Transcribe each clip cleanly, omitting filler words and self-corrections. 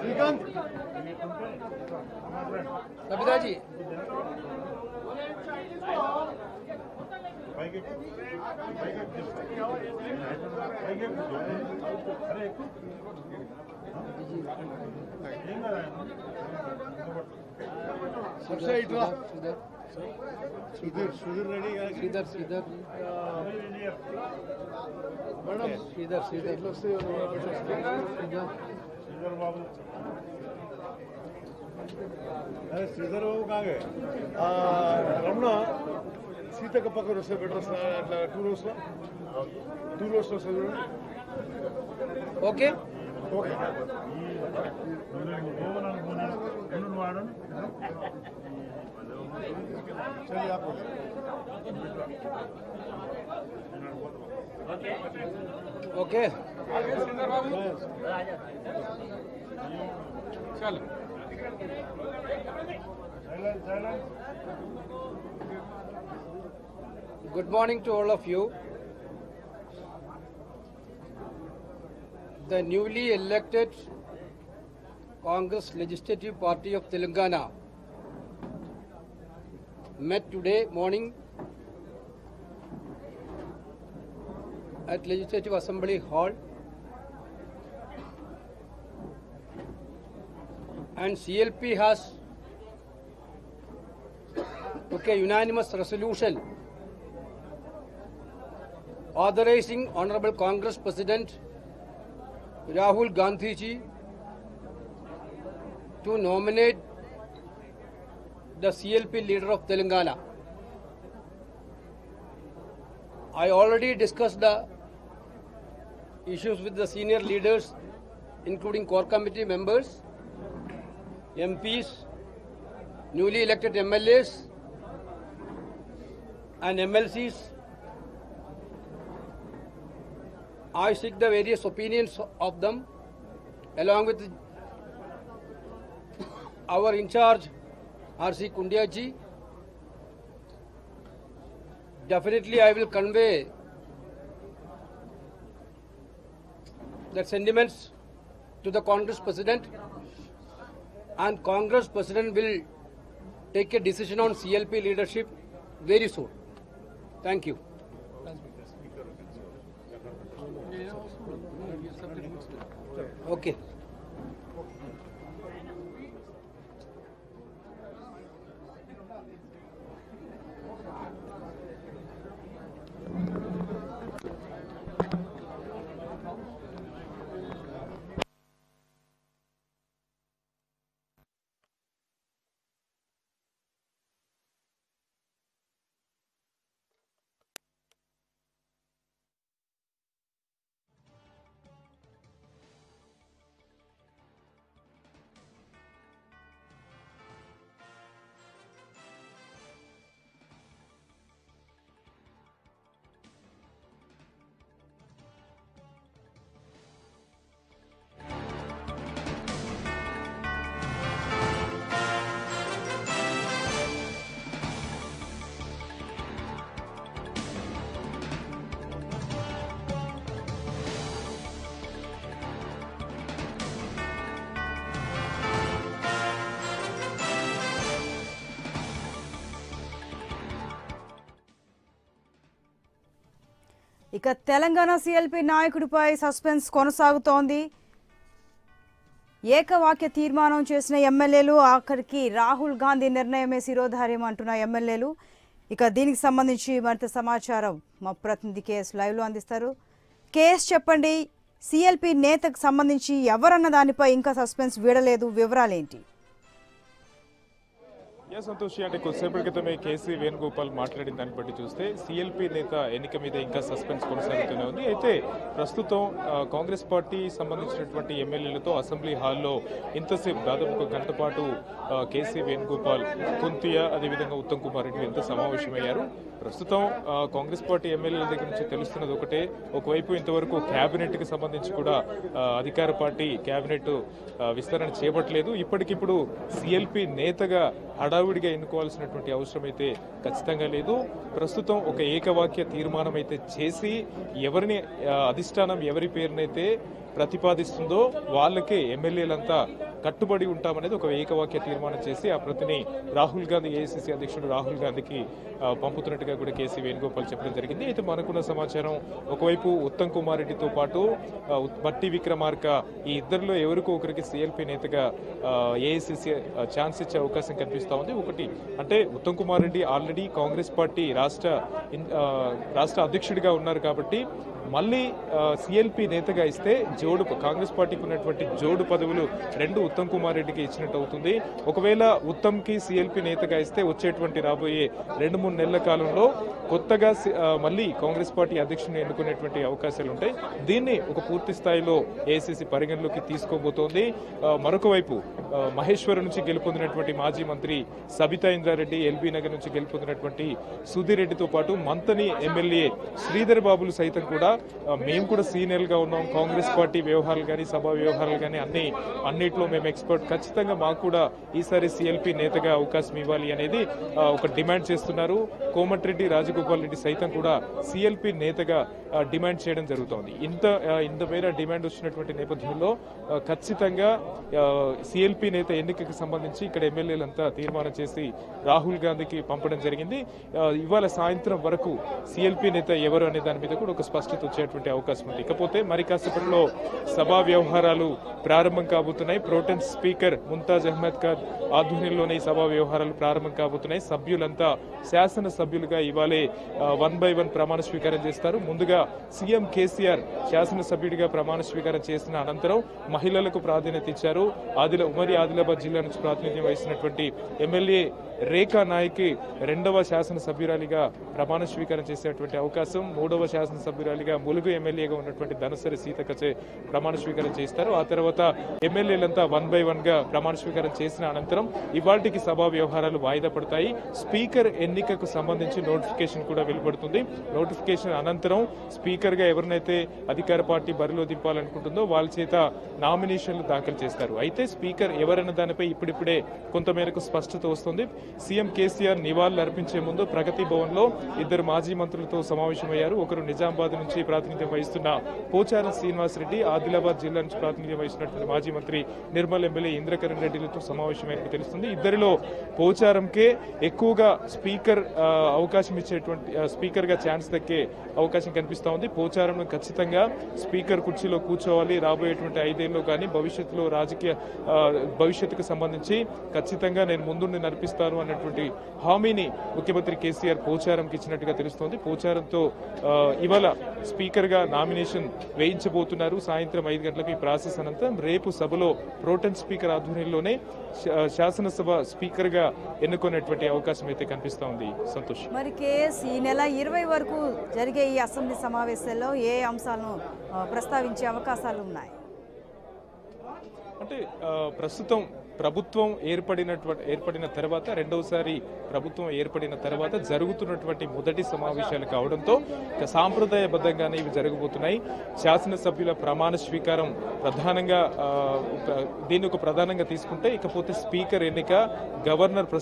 Shrikant Kavita ji Sudhir Sudhir ready Shridhar Shridhar madam Shridhar Shridhar Shridhar बाबू अरे श्रीधर बाबू कहाँ गए रमना सीता का पकड़ वస్తే బెటర్ అట్లా టూ రోస్ వస్తే చూడండి ఓకే ఓకే चलिए आप ఓకే चलो Good morning to all of you. The newly elected Congress Legislative Party of Telangana met today morning at Legislative Assembly Hall, and CLP has took a unanimous resolution authorizing Honorable Congress President Rahul Gandhi ji to nominate the CLP leader of Telangana. I already discussed the issues with the senior leaders, including core committee members, MPs, newly elected MLAs and MLCs. I seek the various opinions of them along with our in charge R.C. Kundia ji. Definitely I will convey the sentiments to the Congress President, and Congress President will take a decision on CLP leadership very soon. Thank you. Okay. ఇక Telangana CLP నాయకుడిపై suspense కొనసాగుతోంది. ఏకవాక్య తీర్మానం చేసిన ఎమ్మెల్యేలు ఆఖరికి రాహుల్ గాంధీ నిర్ణయమే శిరోధార్యం అంటున్న ఎమ్మెల్యేలు. ఇక దీనికి సంబంధించి మరింత సమాచారం మా ప్రతినిధి కేఎస్ లైవ్లో అందిస్తారు. కేఎస్ చెప్పండి, సీఎల్పీ నేతకు సంబంధించి ఎవరన్న దానిపై ఇంకా సస్పెన్స్ వీడలేదు, వివరాలేంటి? సంతోషి, అంటే కొద్దిసేపటి క్రితమే కేసీ వేణుగోపాల్ మాట్లాడిన దాన్ని బట్టి చూస్తే సిఎల్పి నేత ఎన్నిక మీద ఇంకా సస్పెన్స్ కొనసాగుతూనే ఉంది. అయితే ప్రస్తుతం కాంగ్రెస్ పార్టీ సంబంధించినటువంటి ఎమ్మెల్యేలతో అసెంబ్లీ హాల్లో ఇంతసేపు దాదాపు ఒక గంట పాటు కేసీ వేణుగోపాల్, కుంతియా, అదేవిధంగా ఉత్తమ్ కుమార్ రెడ్డి ఎంత సమావేశమయ్యారు. ప్రస్తుతం కాంగ్రెస్ పార్టీ ఎమ్మెల్యేల దగ్గర నుంచి తెలుస్తున్నది ఒకటే, ఒకవైపు ఇంతవరకు క్యాబినెట్ కి సంబంధించి కూడా అధికార పార్టీ క్యాబినెట్ విస్తరణ చేపట్టలేదు. ఇప్పటికిప్పుడు సిఎల్పి నేతగా హడావుడిగా ఎన్నుకోవాల్సినటువంటి అవసరం అయితే ఖచ్చితంగా లేదు. ప్రస్తుతం ఒక ఏకవాక్య తీర్మానం అయితే చేసి ఎవరిని అధిష్టానం ఎవరి పేరునైతే ప్రతిపాదిస్తుందో వాళ్ళకే ఎమ్మెల్యేలంతా కట్టుబడి ఉంటామనేది ఒక ఏకవాక్య తీర్మానం చేసి ఆ ప్రతిని రాహుల్ గాంధీ, ఏఐసీసీ అధ్యక్షుడు రాహుల్ గాంధీకి పంపుతున్నట్టుగా కూడా కేసీ వేణుగోపాల్ చెప్పడం జరిగింది. అయితే మనకున్న సమాచారం, ఒకవైపు ఉత్తమ్ కుమార్ రెడ్డితో పాటు బట్టి విక్రమార్క, ఈ ఇద్దరిలో ఎవరికో ఒకరికి సిఎల్పి నేతగా ఏఐసీసీ ఛాన్స్ ఇచ్చే అవకాశం కనిపిస్తా ఉంది. ఒకటి అంటే ఉత్తమ్ కుమార్ రెడ్డి ఆల్రెడీ కాంగ్రెస్ పార్టీ రాష్ట్ర అధ్యక్షుడిగా ఉన్నారు కాబట్టి మళ్ళీ సిఎల్పి నేతగా ఇస్తే కాంగ్రెస్ పార్టీకి ఉన్నటువంటి జోడు పదవులు రెండు ఉత్తమ్ కుమార్ రెడ్డికి ఇచ్చినట్టు అవుతుంది. ఒకవేళ ఉత్తమ్ కి సిఎల్పి నేతగా ఇస్తే వచ్చేటువంటి రాబోయే 2-3 నెలల కాలంలో కొత్తగా మళ్ళీ కాంగ్రెస్ పార్టీ అధ్యక్షుడిని ఎన్నుకునేటువంటి అవకాశాలు ఉంటాయి. దీన్ని ఒక పూర్తి స్థాయిలో ఏఐసీసీ పరిగణలోకి తీసుకోబోతోంది. మరొక వైపు మహేశ్వరం నుంచి గెలుపొందినటువంటి మాజీ మంత్రి సబితా ఇంద్రారెడ్డి, ఎల్బీ నగర్ నుంచి గెలుపొందినటువంటి సుధీర్ రెడ్డితో పాటు మంతని ఎమ్మెల్యే శ్రీధర్ బాబులు సైతం కూడా మేము కూడా సీనియర్ గా ఉన్నాం, కాంగ్రెస్ పార్టీ వ్యవహారాలు కానీ సభా వ్యవహారాలు కానీ అన్నిట్లో మేము ఎక్స్పర్ట్, ఖచ్చితంగా మాకు కూడా ఈసారి సిఎల్పి నేతగా అవకాశం ఇవ్వాలి అనేది ఒక డిమాండ్ చేస్తున్నారు. కోమటిరెడ్డి రాజగోపాల్ రెడ్డి సైతం కూడా సిఎల్పి నేతగా డిమాండ్ చేయడం జరుగుతోంది. ఇంత మేర డిమాండ్ వచ్చినటువంటి నేపథ్యంలో ఖచ్చితంగా సిఎల్పి నేత ఎన్నికకు సంబంధించి ఇక్కడ ఎమ్మెల్యేలంతా తీర్మానం చేసి రాహుల్ గాంధీకి పంపడం జరిగింది. ఇవాళ సాయంత్రం వరకు సిఎల్పి నేత ఎవరు అనే దాని మీద కూడా ఒక స్పష్టత వచ్చేటువంటి అవకాశం ఉంది. ఇకపోతే మరి కాసేపట్లో సభా వ్యవహారాలు ప్రారంభం కాబోతున్నాయి. ప్రోటెన్ స్పీకర్ ముంతాజ్ అహ్మద్ ఖాన్ ఆధ్వర్యంలోనే ఈ సభా వ్యవహారాలు ప్రారంభం కాబోతున్నాయి. సభ్యులంతా శాసన సభ్యులుగా ఇవాళే 1 by 1 ప్రమాణ స్వీకారం చేస్తారు. ముందుగా సీఎం కేసీఆర్ శాసనసభ్యుడిగా ప్రమాణ స్వీకారం చేసిన అనంతరం మహిళలకు ప్రాధాన్యత ఇచ్చారు. ఉమ్మడి ఆదిలాబాద్ జిల్లా నుంచి ప్రాతినిధ్యం వహిస్తున్నటువంటి ఎమ్మెల్యే రేఖా నాయక్ 2వ శాసనసభ్యురాలిగా ప్రమాణ స్వీకారం చేసేటువంటి అవకాశం, 3వ శాసనసభ్యురాలిగా ములుగు ఎమ్మెల్యేగా ఉన్నటువంటి ధనసరి సీతకచే ప్రమాణ స్వీకారం చేస్తారు. ఆ తర్వాత ఎమ్మెల్యేలంతా 1 by 1 గా ప్రమాణ స్వీకారం చేసిన అనంతరం ఇవాల్టికి సభా వ్యవహారాలు వాయిదా పడతాయి. స్పీకర్ ఎన్నికకు సంబంధించి నోటిఫికేషన్ కూడా వెలువడుతుంది. నోటిఫికేషన్ అనంతరం స్పీకర్ గా ఎవరినైతే అధికార పార్టీ బరిలో దింపాలనుకుంటుందో వాళ్ళ చేత నామినేషన్లు దాఖలు చేస్తారు. అయితే స్పీకర్ ఎవరన్న దానిపై ఇప్పుడిప్పుడే కొంతమేరకు స్పష్టత వస్తుంది. సీఎం కేసీఆర్ నివాళులు అర్పించే ముందు ప్రగతి భవన్ లో 2 మాజీ మంత్రులతో సమావేశమయ్యారు. ఒకరు నిజామాబాద్ నుంచి ప్రాతినిధ్యం వహిస్తున్న పోచారం శ్రీనివాసరెడ్డి, ఆదిలాబాద్ జిల్లా నుంచి ప్రాతినిధ్యం వహిస్తున్నటువంటి మాజీ మంత్రి నిర్మల్ ఎమ్మెల్యే ఇంద్రకరణ్ రెడ్డిలతో సమావేశమైనట్టు తెలుస్తుంది. ఇద్దరిలో పోచారంకే ఎక్కువగా స్పీకర్ అవకాశం ఇచ్చేటువంటి స్పీకర్ గా ఛాన్స్ దక్కే అవకాశం కనిపిస్తా ఉంది. పోచారం ఖచ్చితంగా స్పీకర్ కుర్చీలో కూర్చోవాలి, రాబోయేటువంటి 5 ఏళ్ళలో కానీ భవిష్యత్తులో భవిష్యత్తుకు సంబంధించి ఖచ్చితంగా నేను ముందుండి నడిపిస్తాను అన్నటువంటి హామీని ముఖ్యమంత్రి కేసీఆర్ పోచారంకి ఇచ్చినట్టుగా తెలుస్తోంది. పోచారంతో ఇవాళ స్పీకర్ గా నామినేషన్ వేయించబోతున్నారు. సాయంత్రం 5 గంటలకు ఈ ప్రాసెస్ అనంతరం రేపు సభలో ప్రోటెన్ స్పీకర్ ఆధ్వర్యంలోనే శాసనసభ స్పీకర్ గా ఎన్నుకునేటువంటి అవకాశం అయితే కనిపిస్తా ఉంది. సంతోష్, మరి కేఎస్ ఈ నెల 20 వరకు జరిగే ఈ అసెంబ్లీ సమావేశాల్లో ఏ అంశాలను ప్రస్తావించే అవకాశాలు ఉన్నాయి? అంటే ప్రస్తుతం ప్రభుత్వం ఏర్పడిన తర్వాత రెండవసారి ప్రభుత్వం ఏర్పడిన తర్వాత జరుగుతున్నటువంటి మొదటి సమావేశాలు కావడంతో సాంప్రదాయబద్ధంగానే ఇవి జరగబోతున్నాయి. శాసనసభ్యుల ప్రమాణ స్వీకారం ప్రధానంగా దీన్ని ఒక ప్రధానంగా తీసుకుంటే, ఇకపోతే స్పీకర్ ఎన్నిక, గవర్నర్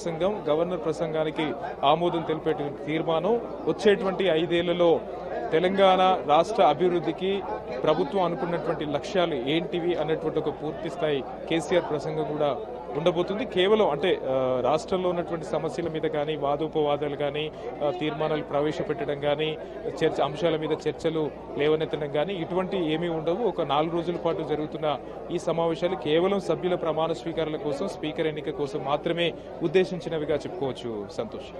ప్రసంగానికి ఆమోదం తెలిపే తీర్మానం, వచ్చేటువంటి 5 ఏళ్లలో తెలంగాణ రాష్ట్ర అభివృద్ధికి ప్రభుత్వం అనుకున్నటువంటి లక్ష్యాలు ఏంటివి అన్నటువంటి ఒక పూర్తి స్థాయి కేసీఆర్ ప్రసంగం కూడా ఉండబోతుంది. కేవలం అంటే రాష్ట్రంలో ఉన్నటువంటి సమస్యల మీద కానీ, వాదోపవాదాలు కానీ, తీర్మానాలు ప్రవేశపెట్టడం కానీ, అంశాల మీద చర్చలు లేవనెత్తడం కానీ ఇటువంటి ఏమీ ఉండవు. ఒక 4 రోజుల పాటు జరుగుతున్న ఈ సమావేశాలు కేవలం సభ్యుల ప్రమాణ స్వీకారాల కోసం, స్పీకర్ ఎన్నిక కోసం మాత్రమే ఉద్దేశించినవిగా చెప్పుకోవచ్చు. సంతోష్.